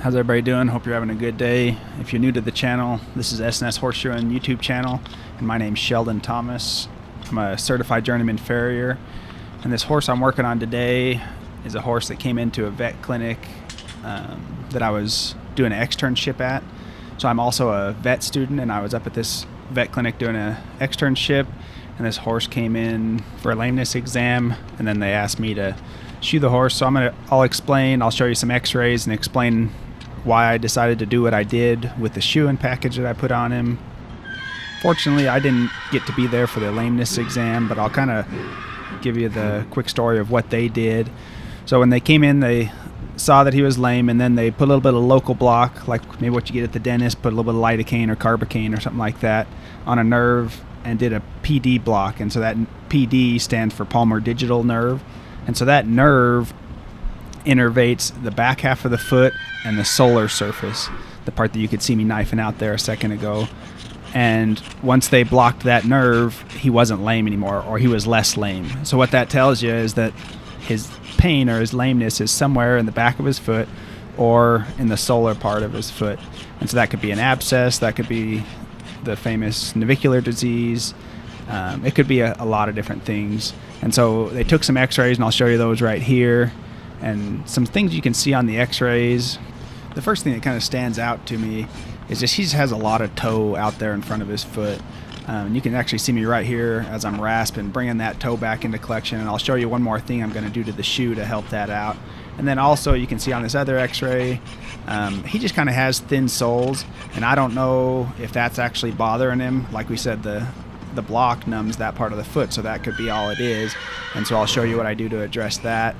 How's everybody doing? Hope you're having a good day. If you're new to the channel, this is S&S Horseshoeing YouTube channel, and my name's Sheldon Thomas. I'm a certified journeyman farrier, and this horse I'm working on today is a horse that came into a vet clinic that I was doing an externship at. So I'm also a vet student, and I was up at this vet clinic doing an externship, and this horse came in for a lameness exam, and then they asked me to shoe the horse. So I'll explain, I'll show you some x-rays and explain why I decided to do what I did with the shoeing package that I put on him. Fortunately, I didn't get to be there for the lameness exam, but I'll kind of give you the quick story of what they did. So when they came in, they saw that he was lame, and then they put a little bit of local block, like maybe what you get at the dentist, put a little bit of lidocaine or carbocaine or something like that on a nerve, and did a PD block. And so that PD stands for palmar digital nerve. And so that nerve innervates the back half of the foot and the solar surface, the part that you could see me knifing out there a second ago. And once they blocked that nerve, he wasn't lame anymore, or he was less lame. So what that tells you is that his pain or his lameness is somewhere in the back of his foot or in the solar part of his foot. And so that could be an abscess, that could be the famous navicular disease. It could be a lot of different things. And so they took some x-rays, and I'll show you those right here. And some things you can see on the x-rays. The first thing that kind of stands out to me is just he just has a lot of toe out there in front of his foot. And you can actually see me right here as I'm rasping, bringing that toe back into collection. And I'll show you one more thing I'm going to do to the shoe to help that out. And then also you can see on this other x-ray, he just kind of has thin soles. And I don't know if that's actually bothering him. Like we said, the block numbs that part of the foot, so that could be all it is. And so I'll show you what I do to address that.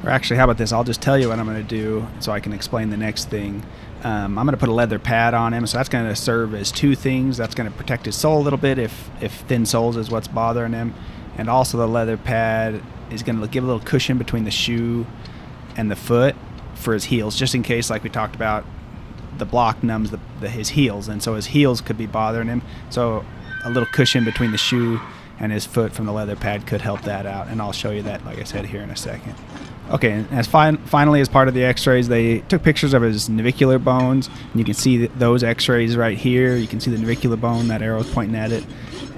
Or actually, how about this? I'll just tell you what I'm going to do so I can explain the next thing. I'm going to put a leather pad on him, so that's going to serve as two things. That's going to protect his sole a little bit if thin soles is what's bothering him. And also the leather pad is going to give a little cushion between the shoe and the foot for his heels, just in case, like we talked about, the block numbs his heels, and so his heels could be bothering him. So a little cushion between the shoe and his foot from the leather pad could help that out, and I'll show you that, like I said, here in a second. Okay, and finally, as part of the x-rays, they took pictures of his navicular bones, and you can see those x-rays right here. You can see the navicular bone, that arrow's pointing at it.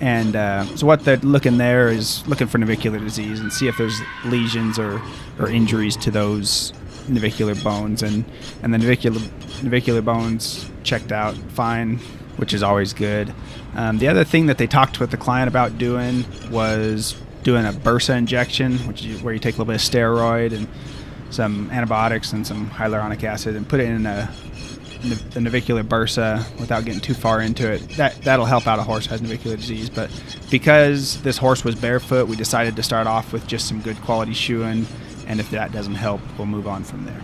And so what they're looking there is looking for navicular disease and see if there's lesions or injuries to those navicular bones. And the navicular bones checked out fine, which is always good. The other thing that they talked with the client about doing was doing a bursa injection, which is where you take a little bit of steroid and some antibiotics and some hyaluronic acid and put it in the navicular bursa without getting too far into it. That'll help out a horse that has navicular disease. But because this horse was barefoot, we decided to start off with just some good quality shoeing, and if that doesn't help, we'll move on from there.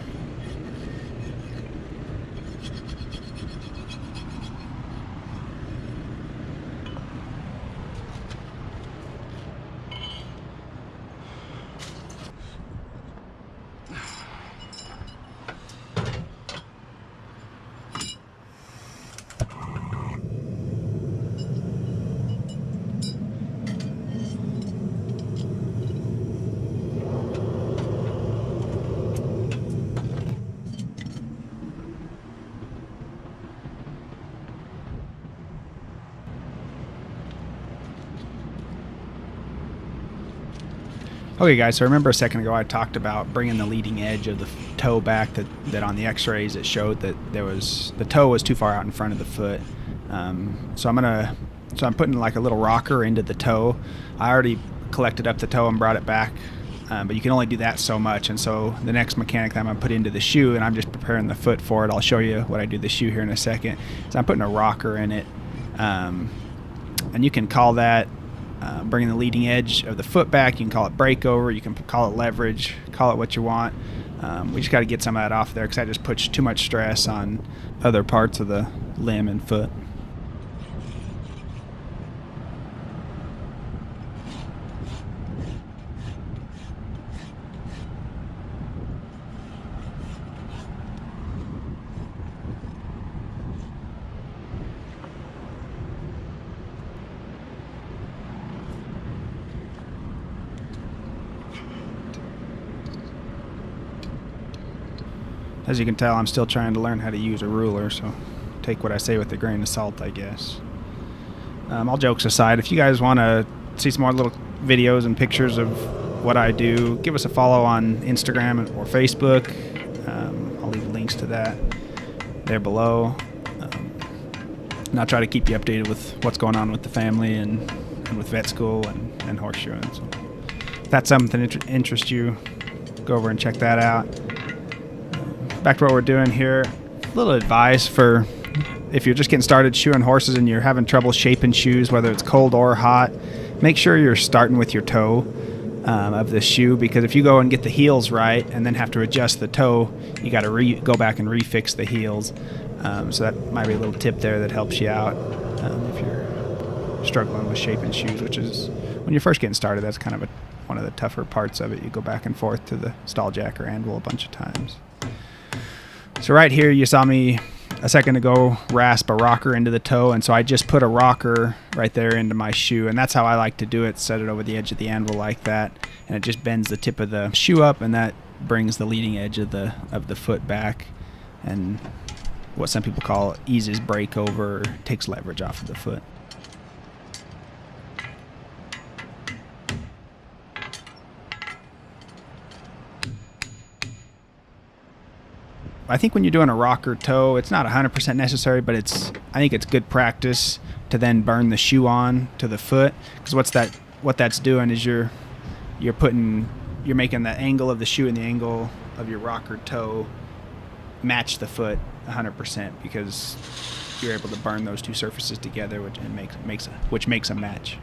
Okay guys, so remember a second ago I talked about bringing the leading edge of the toe back, that on the x-rays it showed that the toe was too far out in front of the foot. So I'm putting like a little rocker into the toe. I already collected up the toe and brought it back, but you can only do that so much. And so the next mechanic that I'm going to put into the shoe, and I'm just preparing the foot for it, I'll show you what I do to the shoe here in a second. So I'm putting a rocker in it, and you can call that bringing the leading edge of the foot back. You can call it breakover, you can call it leverage, call it what you want. We just got to get some of that off there because I just put too much stress on other parts of the limb and foot. as you can tell, I'm still trying to learn how to use a ruler, so take what I say with a grain of salt, I guess. All jokes aside, if you guys want to see some more little videos and pictures of what I do, give us a follow on Instagram or Facebook. I'll leave links to that there below. And I'll try to keep you updated with what's going on with the family and with vet school and horseshoeing. So if that's something that interests you, go over and check that out. Back to what we're doing here. A little advice for if you're just getting started shoeing horses and you're having trouble shaping shoes, whether it's cold or hot, make sure you're starting with your toe of the shoe, because if you go and get the heels right and then have to adjust the toe, you got to go back and refix the heels. So that might be a little tip there that helps you out if you're struggling with shaping shoes, which is when you're first getting started, that's kind of one of the tougher parts of it. You go back and forth to the stall jack or anvil a bunch of times. So right here you saw me a second ago rasp a rocker into the toe, and so I just put a rocker right there into my shoe, and that's how I like to do it. Set it over the edge of the anvil like that, and it just bends the tip of the shoe up, and that brings the leading edge of the foot back, and what some people call eases break over, or takes leverage off of the foot. I think when you're doing a rocker toe, it's not 100% necessary, but I think it's good practice to then burn the shoe on to the foot, because what that's doing is you're making the angle of the shoe and the angle of your rocker toe match the foot 100%, because you're able to burn those two surfaces together, which makes a match.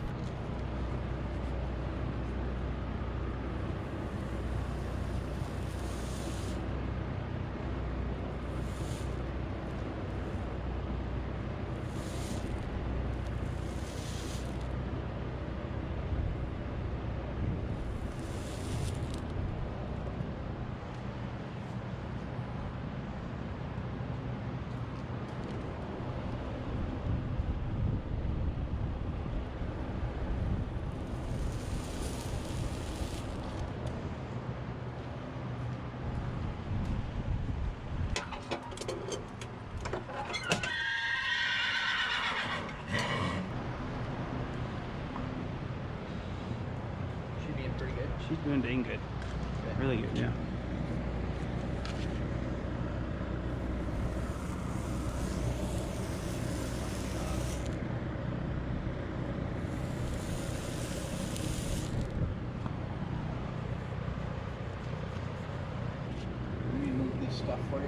Pretty good. She's doing dang good. Really good, yeah. Let me move this stuff for you.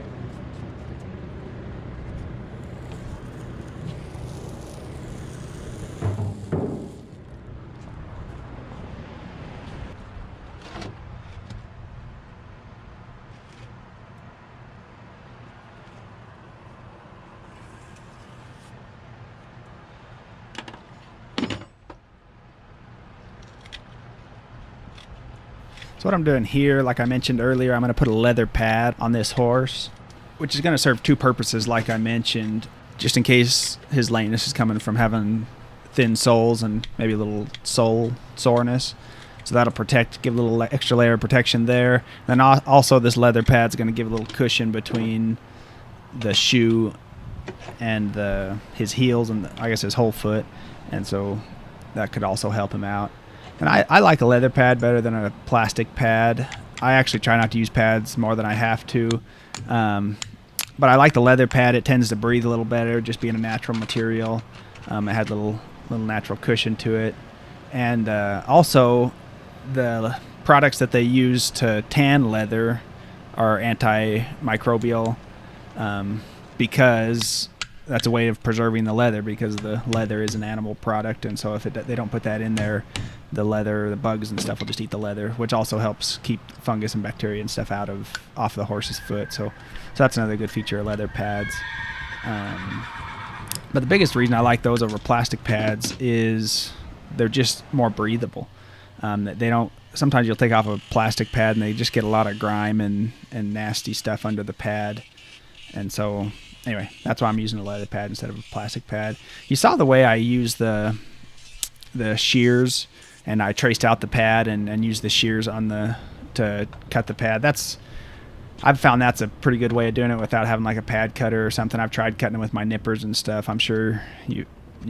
So what I'm doing here, like I mentioned earlier, I'm going to put a leather pad on this horse, which is going to serve two purposes, like I mentioned, just in case his lameness is coming from having thin soles and maybe a little sole soreness. So that'll give a little extra layer of protection there. Then also this leather pad's going to give a little cushion between the shoe and his heels and I guess his whole foot, and so that could also help him out. And I like a leather pad better than a plastic pad. I actually try not to use pads more than I have to. But I like the leather pad. It tends to breathe a little better, just being a natural material. It had a little natural cushion to it. And also, the products that they use to tan leather are antimicrobial, because that's a way of preserving the leather, because the leather is an animal product, and so if they don't put that in there, the bugs and stuff will just eat the leather, which also helps keep fungus and bacteria and stuff off the horse's foot. So that's another good feature of leather pads. But the biggest reason I like those over plastic pads is they're just more breathable. Sometimes you'll take off a plastic pad and they just get a lot of grime and nasty stuff under the pad. And so anyway, that's why I'm using a leather pad instead of a plastic pad. You saw the way I used the shears, and I traced out the pad and used the shears to cut the pad. I've found that's a pretty good way of doing it without having like a pad cutter or something. I've tried cutting them with my nippers and stuff. I'm sure you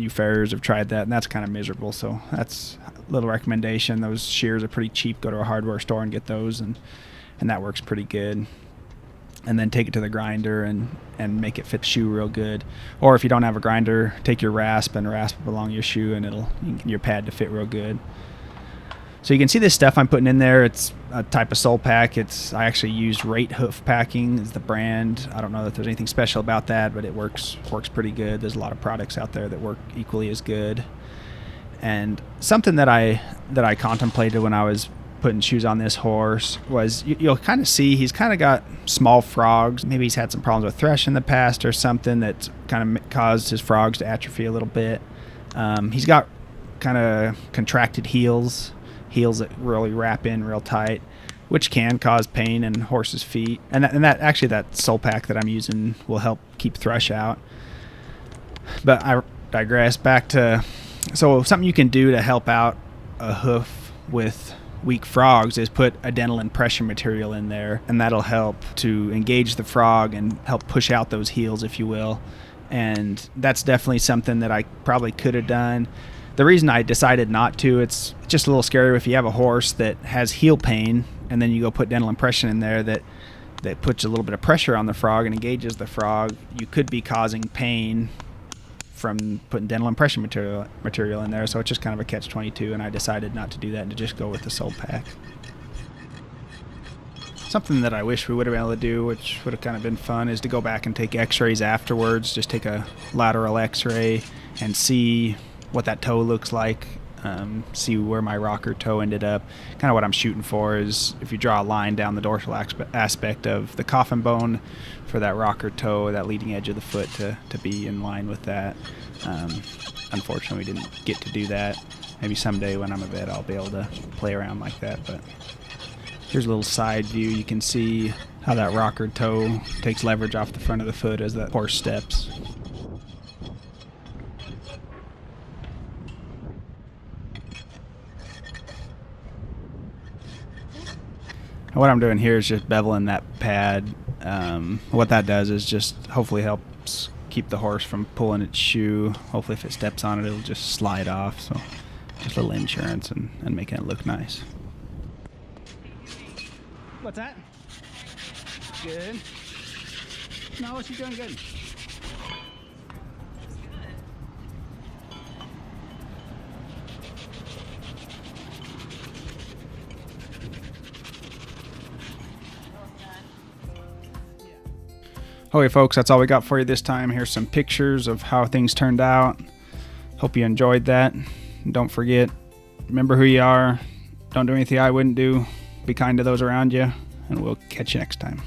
farriers have tried that, and that's kind of miserable. So that's a little recommendation. Those shears are pretty cheap. Go to a hardware store and get those, and that works pretty good. And then take it to the grinder and make it fit the shoe real good. Or if you don't have a grinder, take your rasp and rasp it along your shoe, and it'll get your pad to fit real good. So you can see this stuff I'm putting in there. It's a type of sole pack. I actually use Rate Hoof Packing is the brand. I don't know that there's anything special about that, but it works pretty good. There's a lot of products out there that work equally as good. And something that I contemplated when I was putting shoes on this horse was you'll kind of see he's kind of got small frogs. Maybe he's had some problems with thresh in the past or something that's kind of caused his frogs to atrophy a little bit. He's got kind of contracted heels that really wrap in real tight, which can cause pain in horses' feet. And that sole pack that I'm using will help keep thrush out. But I digress. Back to, so something you can do to help out a hoof with weak frogs is put a dental impression material in there, and that'll help to engage the frog and help push out those heels, if you will. And that's definitely something that I probably could have done. The reason I decided not to, it's just a little scary if you have a horse that has heel pain and then you go put dental impression in there that puts a little bit of pressure on the frog and engages the frog. You could be causing pain from putting dental impression material in there. So it's just kind of a catch-22, and I decided not to do that and to just go with the sole pack. Something that I wish we would have been able to do, which would have kind of been fun, is to go back and take x-rays afterwards. Just take a lateral x-ray and see what that toe looks like, see where my rocker toe ended up. Kind of what I'm shooting for is if you draw a line down the dorsal aspect of the coffin bone for that rocker toe, that leading edge of the foot to be in line with that. Unfortunately, we didn't get to do that. Maybe someday when I'm a vet, I'll be able to play around like that. But here's a little side view. You can see how that rocker toe takes leverage off the front of the foot as that horse steps. What I'm doing here is just beveling that pad. What that does is just hopefully helps keep the horse from pulling its shoe. Hopefully if it steps on it, it'll just slide off. So just a little insurance and making it look nice. What's that? Good. No, she's doing good. Okay, folks, that's all we got for you this time. Here's some pictures of how things turned out. Hope you enjoyed that. And don't forget, remember who you are. Don't do anything I wouldn't do. Be kind to those around you, and we'll catch you next time.